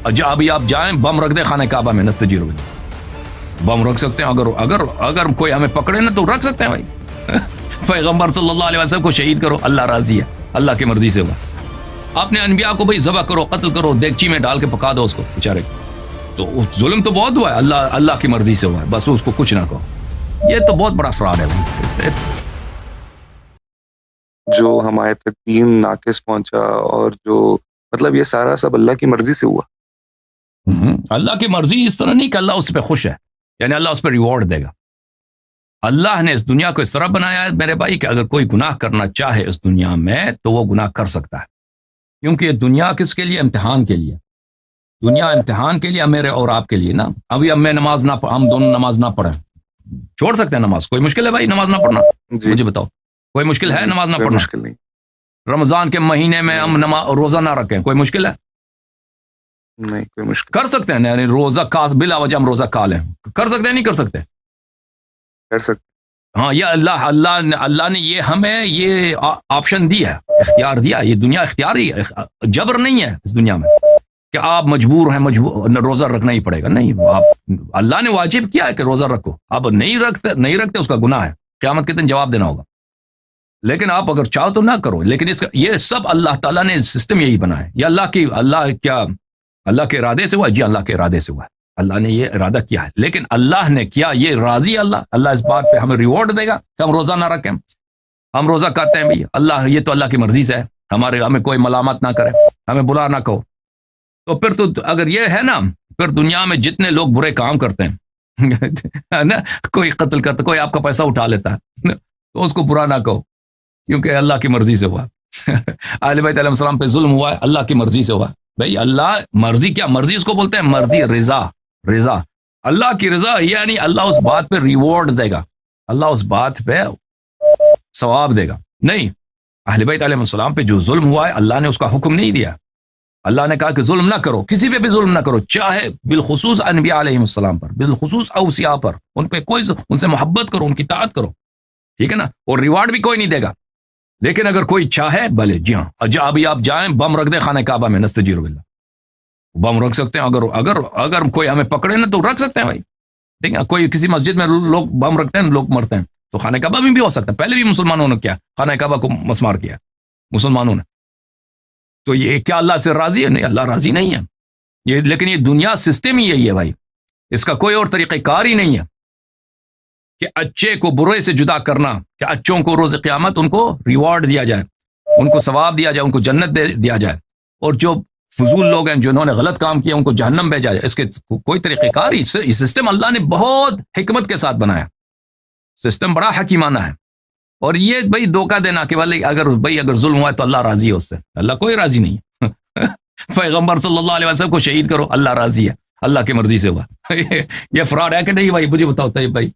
ابھی آپ جائیں بم رکھ دیں خانہ کعبہ میں نستجیر بلّہ، بم رکھ سکتے ہیں، اگر کوئی ہمیں پکڑے نا تو رکھ سکتے ہیں بھائی پیغمبر صلی اللہ علیہ وسلم کو شہید کرو، اللہ راضی ہے، اللہ کی مرضی سے ہوا۔ اپنے انبیاء کو بھائی ذبح کرو، قتل کرو، دیگچی میں ڈال کے پکا دو اس کو بیچارے کو، تو ظلم تو بہت ہوا ہے، اللہ کی مرضی سے ہوا ہے، بس اس کو کچھ نہ کہو، یہ تو بہت بڑا فراڈ ہے بھائی۔ جو ہمارے تک دین ناقص پہنچا، اور جو مطلب یہ سارا سب اللہ کی مرضی سے ہوا۔ اللہ کی مرضی اس طرح نہیں کہ اللہ اس پہ خوش ہے، یعنی اللہ اس پہ ریوارڈ دے گا۔ اللہ نے اس دنیا کو اس طرح بنایا ہے میرے بھائی کہ اگر کوئی گناہ کرنا چاہے اس دنیا میں تو وہ گناہ کر سکتا ہے، کیونکہ یہ دنیا کس کے لیے؟ امتحان کے لیے، دنیا امتحان کے لیے، میرے اور آپ کے لیے نا۔ ابھی اب میں نماز نہ ہم دونوں نماز نہ پڑھیں، چھوڑ سکتے ہیں نماز؟ کوئی مشکل ہے بھائی نماز نہ پڑھنا؟ جی مجھے بتاؤ، کوئی مشکل ہے نماز نہ کوئی پڑھنا؟ مشکل نہیں، رمضان کے مہینے میں ہم روزہ نہ رکھیں، کوئی مشکل ہے؟ نہیں کوئی مشکل، کر سکتے ہیں، یعنی روزہ کا بلا وجہ ہم روزہ کھا لیں، کر سکتے ہیں نہیں کر سکتے؟ کر سکتے۔ ہاں، یہ اللہ نے یہ ہمیں یہ آپشن دیا ہے، اختیار دیا، یہ دنیا اختیاری ہے، جبر نہیں ہے اس دنیا میں کہ آپ مجبور ہیں، روزہ رکھنا ہی پڑے گا، نہیں، آپ اللہ نے واجب کیا ہے کہ روزہ رکھو، آپ نہیں رکھتے اس کا گناہ ہے، قیامت کے دن جواب دینا ہوگا، لیکن آپ اگر چاہو تو نہ کرو، لیکن یہ سب اللہ تعالیٰ نے سسٹم یہی بنا ہے، یہ اللہ کے ارادے سے ہوا؟ جی اللہ کے ارادے سے ہوا ہے، اللہ نے یہ ارادہ کیا ہے، لیکن اللہ نے کیا یہ راضی اللہ اس بات پہ ہمیں ریوارڈ دے گا کہ ہم روزہ نہ رکھیں، ہم روزہ کہتے ہیں بھی اللہ، یہ تو اللہ کی مرضی سے ہے، ہمیں کوئی ملامت نہ کرے، ہمیں برا نہ کہو، تو پھر تو اگر یہ ہے نا، پھر دنیا میں جتنے لوگ برے کام کرتے ہیں نا، کوئی قتل کرتا، کوئی آپ کا پیسہ اٹھا لیتا ہے تو اس کو برا نہ کہو، کیونکہ اللہ کی مرضی سے ہوا اہل بیت علیہ السلام پہ ظلم ہوا ہے، اللہ کی مرضی سے ہوا بھائی۔ اللہ مرضی کیا؟ مرضی اس کو بولتے ہیں مرضی، رضا اللہ کی رضا، یعنی اللہ اس بات پہ ریوارڈ دے گا، اللہ اس بات پہ ثواب دے گا۔ نہیں، اہل بیت علیہ السلام پہ جو ظلم ہوا ہے اللہ نے اس کا حکم نہیں دیا، اللہ نے کہا کہ ظلم نہ کرو، کسی پہ بھی ظلم نہ کرو، چاہے بالخصوص انبیاء علیہ السلام پر، بالخصوص اوصیاء پر، ان سے محبت کرو، ان کی اطاعت کرو، ٹھیک ہے نا، اور ریوارڈ بھی کوئی نہیں دے گا، لیکن اگر کوئی چاہے بھلے، جی ہاں، ابھی آپ جائیں بم رکھ دیں خانہ کعبہ میں نستجیر بلّہ، بم رکھ سکتے ہیں، اگر کوئی ہمیں پکڑے نا تو رکھ سکتے ہیں بھائی، ٹھیک ہے، کوئی کسی مسجد میں لوگ بم رکھتے ہیں، لوگ مرتے ہیں، تو خانہ کعبہ میں بھی ہو سکتا ہے، پہلے بھی مسلمانوں نے کیا، خانہ کعبہ کو مسمار کیا مسلمانوں نے، تو یہ کیا اللہ سے راضی ہے؟ نہیں، اللہ راضی نہیں ہے، لیکن یہ دنیا سسٹم ہی یہی ہے بھائی، اس کا کوئی اور طریقہ کار ہی نہیں ہے کہ اچھے کو برے سے جدا کرنا، کہ اچھوں کو روز قیامت ان کو ریوارڈ دیا جائے، ان کو ثواب دیا جائے، ان کو جنت دیا جائے، اور جو فضول لوگ ہیں جنہوں نے غلط کام کیا ان کو جہنم بھیجا جائے، اس کے کوئی طریقہ کار ہی، یہ سسٹم اللہ نے بہت حکمت کے ساتھ بنایا، سسٹم بڑا حکیمانہ ہے، اور یہ بھائی دھوکہ دینا کہ اگر ظلم ہوا ہے تو اللہ راضی ہے اس سے، اللہ کوئی راضی نہیں ہے پیغمبر صلی اللہ علیہ وسلم کو شہید کرو، اللہ راضی ہے، اللہ کی مرضی سے ہوا یہ فراڈ ہے کہ نہیں بھائی؟ مجھے بتاؤ طیب بھائی۔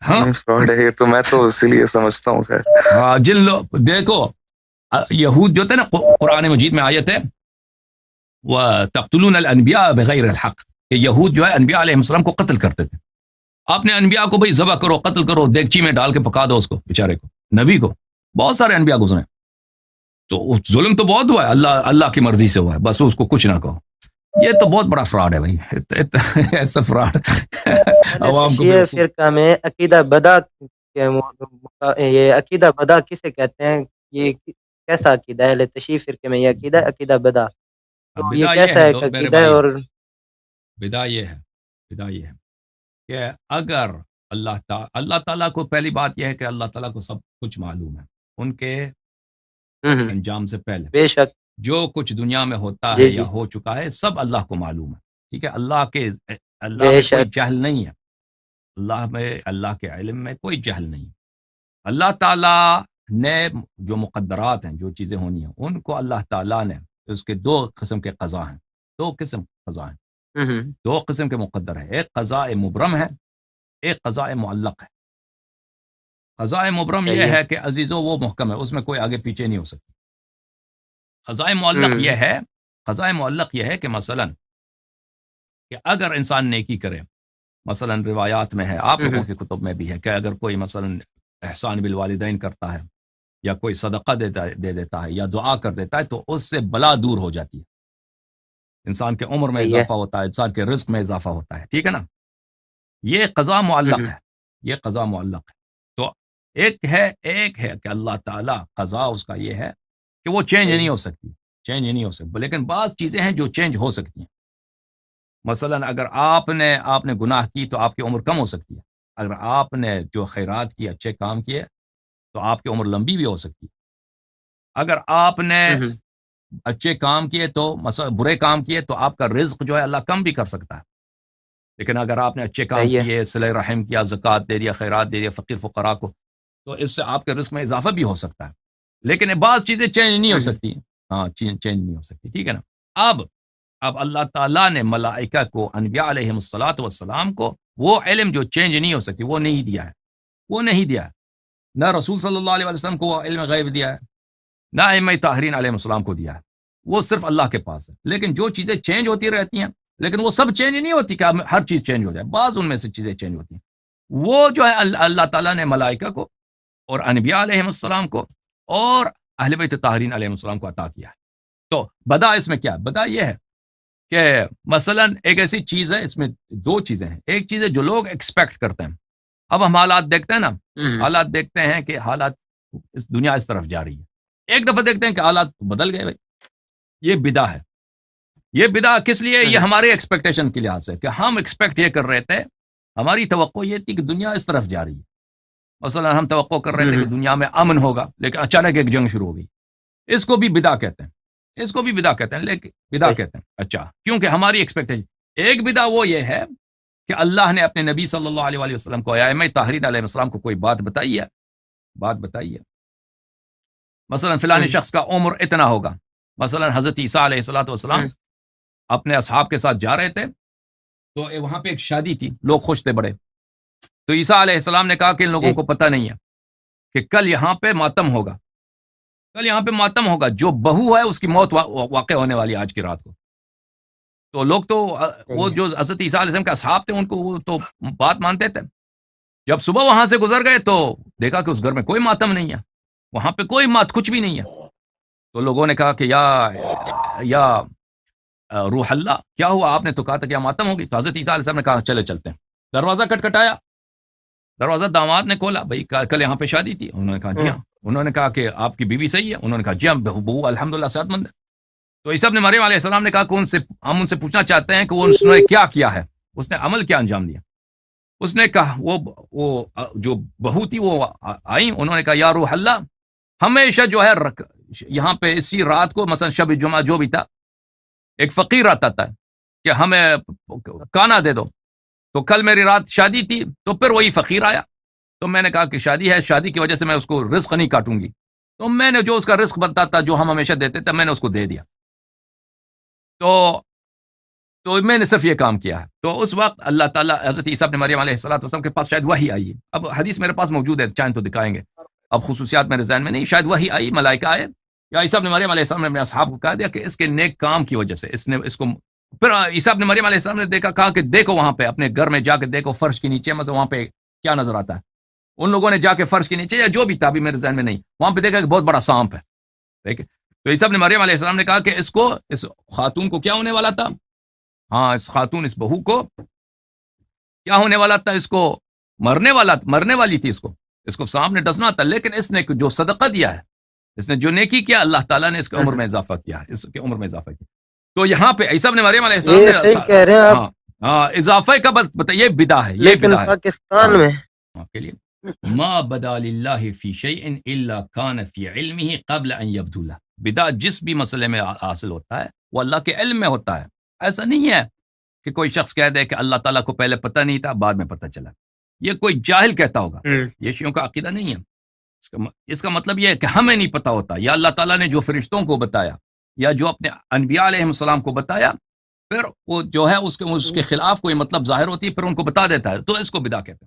ہاں فراڈ ہے یہ تو، میں تو اسی لیے سمجھتا ہوں۔ خیر، ہاں، جن لوگ دیکھو یہود جو تھے نا، قرآن مجید میں آیت ہے وَتَقْتُلُونَ الْأَنْبِيَاءَ بِغَيْرِ الْحَقِّ، کہ یہود جو ہے انبیاء علیہ السلام کو قتل کرتے تھے، اپنے انبیاء کو بھائی ذبح کرو، قتل کرو، دیگچی میں ڈال کے پکا دو اس کو بیچارے کو، نبی کو، بہت سارے انبیاء گزرے، تو ظلم تو بہت ہوا ہے، اللہ کی مرضی سے ہوا ہے، بس اس کو کچھ نہ کہو، یہ تو بہت بڑا فراڈ ہے بھائی ایسا فراڈ عوام کو شیعہ فرقہ میں عقیدہ بدع یہ عقیدہ بدع کسے کہتے ہیں؟ یہ کیسا عقیدہ ہے؟ اہل تشیع فرقے میں یہ عقیدہ بدع، تو یہ کیسا ہے عقیدہ ہے؟ اور بدع یہ ہے کہ اگر اللہ تعالیٰ کو، پہلی بات یہ ہے کہ اللہ تعالیٰ کو سب کچھ معلوم ہے، ان کے انجام سے پہلے بے شک جو کچھ دنیا میں ہوتا جی ہے جی یا ہو چکا ہے سب اللہ کو معلوم ہے، ٹھیک ہے، اللہ بے میں کوئی شک جہل نہیں ہے، اللہ کے علم میں کوئی جہل نہیں، اللہ تعالیٰ نے جو مقدرات ہیں، جو چیزیں ہونی ہیں، ان کو اللہ تعالیٰ نے، اس کے دو قسم کے قضاء ہیں، دو قسم کے مقدر ہیں، ایک قضاء مبرم ہے، ایک قضاء معلق ہے۔ قضاء مبرم یہ ہے کہ عزیزو وہ محکم ہے، اس میں کوئی آگے پیچھے نہیں ہو سکتی۔ قضاء معلق یہ ہے کہ مثلا کہ اگر انسان نیکی کرے، مثلا روایات میں ہے، آپ لوگوں کی کتب میں بھی ہے کہ اگر کوئی مثلا احسان بالوالدین کرتا ہے، یا کوئی صدقہ دے دیتا ہے، یا دعا کر دیتا ہے، تو اس سے بلا دور ہو جاتی ہے، انسان کے عمر میں صحیح ہے۔ اضافہ ہوتا ہے، انسان کے رزق میں اضافہ ہوتا ہے، ٹھیک ہے نا؟ یہ قضا معلق ہے، یہ قضا معلق ہے۔ تو ایک ہے کہ اللہ تعالیٰ قضا اس کا یہ ہے کہ وہ چینج نہیں ہو سکتی، چینج نہیں ہو سکتی، لیکن بعض چیزیں ہیں جو چینج ہو سکتی ہیں۔ مثلا اگر آپ نے گناہ کی تو آپ کی عمر کم ہو سکتی ہے، اگر آپ نے جو خیرات کی، اچھے کام کیے، تو آپ کی عمر لمبی بھی ہو سکتی ہے۔ اگر آپ نے اچھے کام کیے تو مثلا برے کام کیے تو آپ کا رزق جو ہے اللہ کم بھی کر سکتا ہے، لیکن اگر آپ نے اچھے کام صحیح ہے۔ کیے، صلہ رحم کیا، زکوٰۃ دے دیا، خیرات دے دیا فقیر فقراء کو، تو اس سے آپ کے رزق میں اضافہ بھی ہو سکتا ہے، لیکن بعض چیزیں چینج نہیں ہو سکتی۔ ہاں، چینج نہیں ہو سکتی، ٹھیک ہے نا؟ اب اللہ تعالیٰ نے ملائکہ کو، انبیاء علیہم الصلاۃ والسلام کو وہ علم جو چینج نہیں ہو سکتی وہ نہیں دیا ہے، وہ نہیں دیا ہے۔ نہ رسول صلی اللہ علیہ وسلم کو وہ علم غیب دیا ہے، نہ ائمہ طاہرین علیہ السلام کو دیا ہے، وہ صرف اللہ کے پاس ہے۔ لیکن جو چیزیں چینج ہوتی رہتی ہیں، لیکن وہ سب چینج نہیں ہوتی کہ ہر چیز چینج ہو جائے، بعض ان میں سے چیزیں چینج ہوتی ہیں۔ وہ جو ہے اللہ تعالیٰ نے ملائکہ کو اور انبیاء علیہ السلام کو اور اہل بیت طاہرین علیہ السلام کو عطا کیا ہے۔ تو بدا اس میں کیا ہے؟ بدا یہ ہے کہ مثلا ایک ایسی چیز ہے، اس میں دو چیزیں ہیں۔ ایک چیز ہے جو لوگ ایکسپیکٹ کرتے ہیں، اب ہم حالات دیکھتے ہیں نا، حالات دیکھتے ہیں کہ حالات اس دنیا اس طرف جا رہی ہے، ایک دفعہ دیکھتے ہیں کہ حالات بدل گئے، بھائی یہ بدا ہے۔ یہ بدا کس لیے؟ یہ ہمارے ایکسپیکٹیشن کے لحاظ سے، کہ ہم ایکسپیکٹ یہ کر رہے تھے، ہماری توقع یہ تھی کہ دنیا اس طرف جا رہی ہے۔ مثلا ہم توقع کر رہے تھے کہ دنیا میں امن ہوگا، لیکن اچانک ایک جنگ شروع ہو گئی، اس کو بھی بدا کہتے ہیں، اس کو بھی بدا کہتے ہیں، لیکن بدا کہتے ہیں اچھا، کیونکہ ہماری ایکسپیکٹیشن۔ ایک بدا وہ یہ ہے کہ اللہ نے اپنے نبی صلی اللہ علیہ وسلم کو، ائمہ طاہرین علیہ السلام کو کوئی بات بتائی ہے، مثلا فلاں شخص کا عمر اتنا ہوگا۔ مثلا حضرت عیسیٰ علیہ الصلوۃ والسلام اپنے اصحاب کے ساتھ جا رہے تھے، تو وہاں پہ ایک شادی تھی، لوگ خوش تھے بڑے، تو عیسیٰ علیہ السلام نے کہا کہ ان لوگوں کو پتہ نہیں ہے کہ کل یہاں پہ ماتم ہوگا، کل یہاں پہ ماتم ہوگا، جو بہو ہے اس کی موت واقع ہونے والی آج کی رات کو۔ تو لوگ تو وہ جو حضرت عیسیٰ علیہ السلام کے اصحاب تھے، ان کو وہ تو بات مانتے تھے۔ جب صبح وہاں سے گزر گئے تو دیکھا کہ اس گھر میں کوئی ماتم نہیں ہے، وہاں پہ کوئی کچھ بھی نہیں ہے۔ تو لوگوں نے کہا کہ یا روح اللہ، کیا ہوا؟ آپ نے تو کہا تھا کہ ماتم ہوگی۔ تو حضرت عیسیٰ علیہ السلام نے کہا چلے چلتے ہیں۔ دروازہ کٹکھٹایا، دروازہ داماد نے کھولا، بھائی کل یہاں پہ شادی تھی؟ انہوں نے کہا جی ہاں۔ انہوں نے کہا کہ آپ کی بیوی صحیح ہے؟ انہوں نے کہا جی ہاں، بہو الحمدللہ صحت مند ہے۔ تو عیسیٰ ابن مریم علیہ السلام نے کہا کہ ہم ان سے پوچھنا چاہتے ہیں کہ اس نے کیا ہے، اس نے عمل کیا انجام دیا؟ اس نے کہا وہ جو بہو تھی وہ آئیں، انہوں نے کہا یا روح اللہ، ہمیشہ جو ہے یہاں پہ اسی رات کو مثلا شب جمعہ جو بھی تھا، ایک فقیر آتا تھا کہ ہمیں کانا دے دو، تو کل میری رات شادی تھی، تو پھر وہی فقیر آیا، تو میں نے کہا کہ شادی ہے، شادی کی وجہ سے میں اس کو رزق نہیں کاٹوں گی، تو میں نے جو اس کا رزق بنتا تھا، جو ہم ہمیشہ دیتے تھے، میں نے اس کو دے دیا۔ تو میں نے صرف یہ کام کیا ہے۔ تو اس وقت اللہ تعالیٰ حضرت عیسیٰ ابن مریم علیہ السلام کے پاس شاید وحی آئی ہے، اب حدیث میرے پاس موجود ہے، چاہیں تو دکھائیں گے، اب خصوصیات میرے ذہن میں نہیں، شاید وحی آئی، ملائکہ آئے، یا عیسیٰ ابن مریم علیہ السلام نے اپنے اصحاب کو کہا دیا کہ اس کے نیک کام کی وجہ سے اس کو۔ پھر عیسیٰ ابن مریم علیہ السلام نے کہا کہ دیکھو وہاں پہ اپنے گھر میں جا کے دیکھو فرش کے نیچے، مثلا وہاں پہ کیا نظر آتا ہے؟ ان لوگوں نے جا کے فرش کے نیچے یا جو بھی تھا، ابھی میرے ذہن میں نہیں، وہاں پہ دیکھا کہ بہت بڑا سانپ ہے، ٹھیک ہے؟ تو عیسیٰ ابن مریم علیہ السلام نے کہا کہ اس خاتون کو کیا ہونے والا تھا؟ ہاں، اس بہو کو کیا ہونے والا تھا؟ اس کو مرنے والی تھی، اس کو سانپ نے ڈسنا تھا، لیکن اس نے جو صدقہ دیا ہے، اس نے جو نیکی کیا، اللہ تعالیٰ نے اس کی عمر میں اضافہ کیا ہے، اس کی عمر میں اضافہ کیا۔ تو یہاں پہ عیسیٰ ابن مریم علیہ السلام نے کہہ رہے ہیں آپ، ہاں اضافہ کا بتائیے، یہ بدعہ ہے، یہ بدعہ ہے پاکستان میں کے لیے ما بدا للہ فی شیء الا کان فی علمہ قبل ان یبدو لہ۔ بدعہ جس بھی مسئلے میں حاصل ہوتا ہے وہ اللہ کے علم میں ہوتا ہے، ایسا نہیں ہے کہ کوئی شخص کہہ دے کہ اللہ تعالیٰ کو پہلے پتہ نہیں تھا، بعد میں پتہ چلا، یہ کوئی جاہل کہتا ہوگا، یہ شیعوں کا عقیدہ نہیں ہے۔ اس کا مطلب یہ ہے کہ ہمیں نہیں پتہ ہوتا، یا اللہ تعالیٰ نے جو فرشتوں کو بتایا یا جو اپنے انبیاء علیہ السلام کو بتایا، پھر وہ جو ہے اس کے خلاف کوئی مطلب ظاہر ہوتی ہے، پھر ان کو بتا دیتا ہے، تو اس کو بدعہ کہتے ہیں۔